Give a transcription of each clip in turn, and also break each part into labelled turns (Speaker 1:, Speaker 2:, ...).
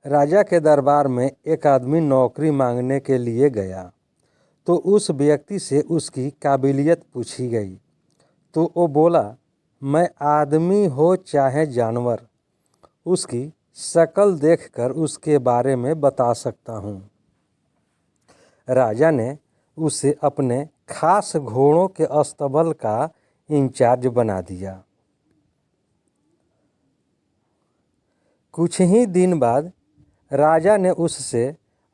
Speaker 1: राजा के दरबार में एक आदमी नौकरी मांगने के लिए गया तो उस व्यक्ति से उसकी काबिलियत पूछी गई तो वो बोला, मैं आदमी हो चाहे जानवर, उसकी शक्ल देखकर उसके बारे में बता सकता हूँ। राजा ने उसे अपने खास घोड़ों के अस्तबल का इंचार्ज बना दिया। कुछ ही दिन बाद राजा ने उससे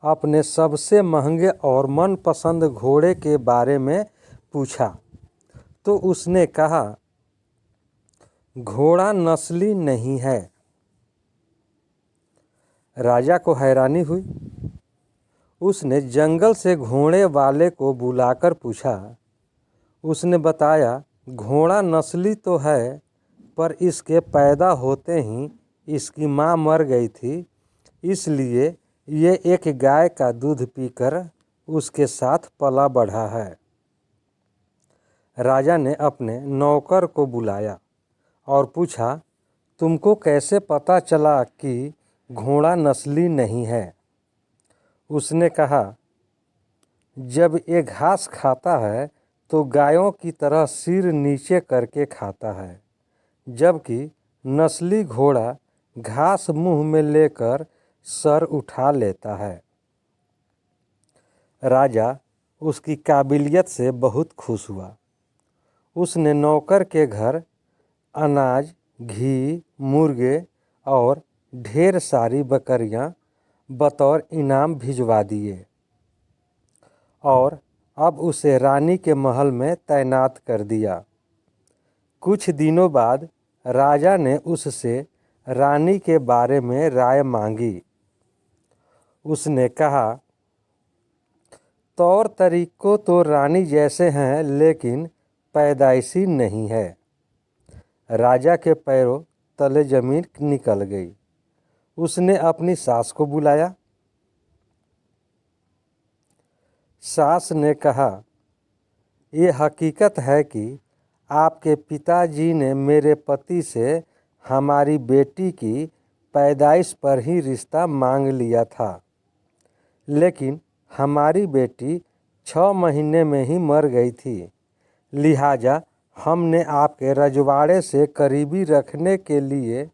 Speaker 1: अपने सबसे महंगे और मनपसंद घोड़े के बारे में पूछा तो उसने कहा, घोड़ा नस्ली नहीं है। राजा को हैरानी हुई। उसने जंगल से घोड़े वाले को बुलाकर पूछा। उसने बताया, घोड़ा नस्ली तो है, पर इसके पैदा होते ही इसकी माँ मर गई थी, इसलिए ये एक गाय का दूध पीकर उसके साथ पला बढ़ा है। राजा ने अपने नौकर को बुलाया और पूछा, तुमको कैसे पता चला कि घोड़ा नस्ली नहीं है? उसने कहा, जब ये घास खाता है तो गायों की तरह सिर नीचे करके खाता है, जबकि नस्ली घोड़ा घास मुंह में लेकर सर उठा लेता है। राजा उसकी काबिलियत से बहुत खुश हुआ। उसने नौकर के घर अनाज, घी, मुर्गे और ढेर सारी बकरियां बतौर इनाम भिजवा दिए और अब उसे रानी के महल में तैनात कर दिया। कुछ दिनों बाद राजा ने उससे रानी के बारे में राय मांगी। उसने कहा, तौर तरीकों तो रानी जैसे हैं, लेकिन पैदाइशी नहीं है। राजा के पैरों तले जमीन निकल गई। उसने अपनी सास को बुलाया। सास ने कहा, ये हकीकत है कि आपके पिताजी ने मेरे पति से हमारी बेटी की पैदाइश पर ही रिश्ता मांग लिया था, लेकिन हमारी बेटी 6 महीने में ही मर गई थी। लिहाजा हमने आपके रजवाड़े से करीबी रखने के लिए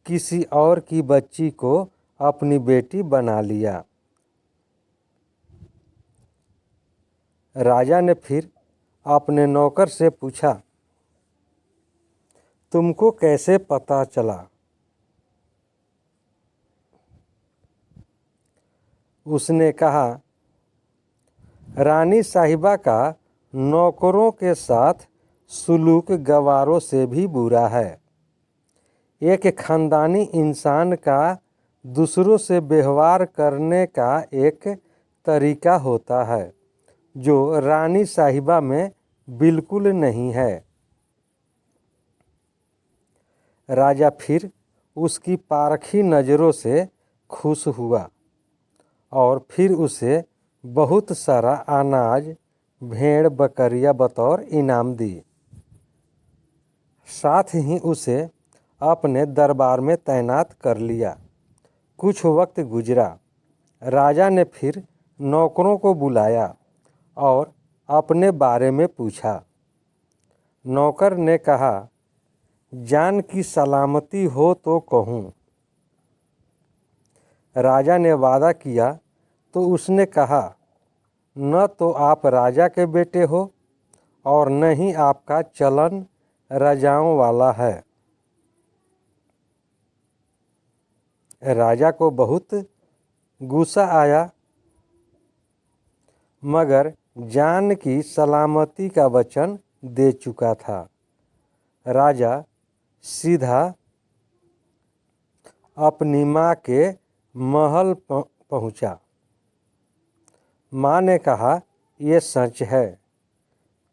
Speaker 1: किसी और की बच्ची को अपनी बेटी बना लिया। राजा ने फिर अपने नौकर से पूछा, तुमको कैसे पता चला? उसने कहा, रानी साहिबा का नौकरों के साथ सुलूक गवारों से भी बुरा है। एक खानदानी इंसान का दूसरों से व्यवहार करने का एक तरीका होता है जो रानी साहिबा में बिल्कुल नहीं है। राजा फिर उसकी पारखी नज़रों से खुश हुआ और फिर उसे बहुत सारा अनाज, भेड़ बकरियां बतौर इनाम दी। साथ ही उसे अपने दरबार में तैनात कर लिया। कुछ वक्त गुजरा। राजा ने फिर नौकरों को बुलाया और अपने बारे में पूछा। नौकर ने कहा, जान की सलामती हो तो कहूँ। राजा ने वादा किया तो उसने कहा, न तो आप राजा के बेटे हो और न ही आपका चलन राजाओं वाला है। राजा को बहुत गुस्सा आया, मगर जान की सलामती का वचन दे चुका था। राजा सीधा अपनी माँ के महल पहुँचा। माँ ने कहा, ये सच है,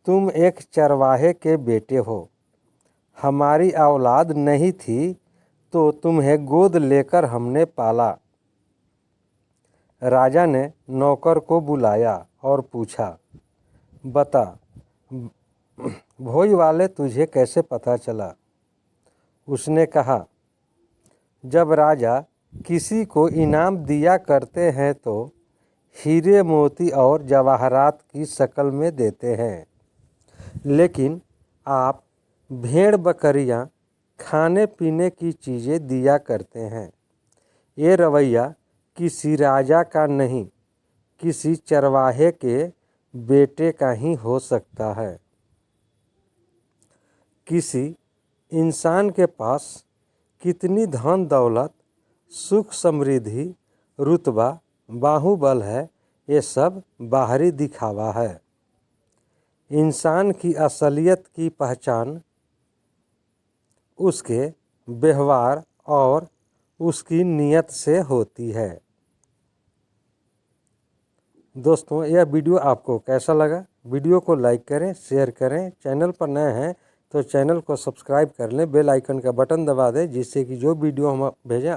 Speaker 1: तुम एक चरवाहे के बेटे हो। हमारी औलाद नहीं थी तो तुम्हें गोद लेकर हमने पाला। राजा ने नौकर को बुलाया और पूछा, बता, भोज वाले तुझे कैसे पता चला? उसने कहा, जब राजा किसी को इनाम दिया करते हैं तो हीरे मोती और जवाहरात की शक्ल में देते हैं, लेकिन आप भेड़ बकरियां खाने पीने की चीज़ें दिया करते हैं। ये रवैया किसी राजा का नहीं, किसी चरवाहे के बेटे का ही हो सकता है। किसी इंसान के पास कितनी धन दौलत, सुख समृद्धि, रुतबा, बाहुबल है, ये सब बाहरी दिखावा है। इंसान की असलियत की पहचान उसके व्यवहार और उसकी नीयत से होती है। दोस्तों, यह वीडियो आपको कैसा लगा? वीडियो को लाइक करें, शेयर करें। चैनल पर नए हैं तो चैनल को सब्सक्राइब कर लें, बेल आइकन का बटन दबा दें, जिससे कि जो वीडियो हम भेजें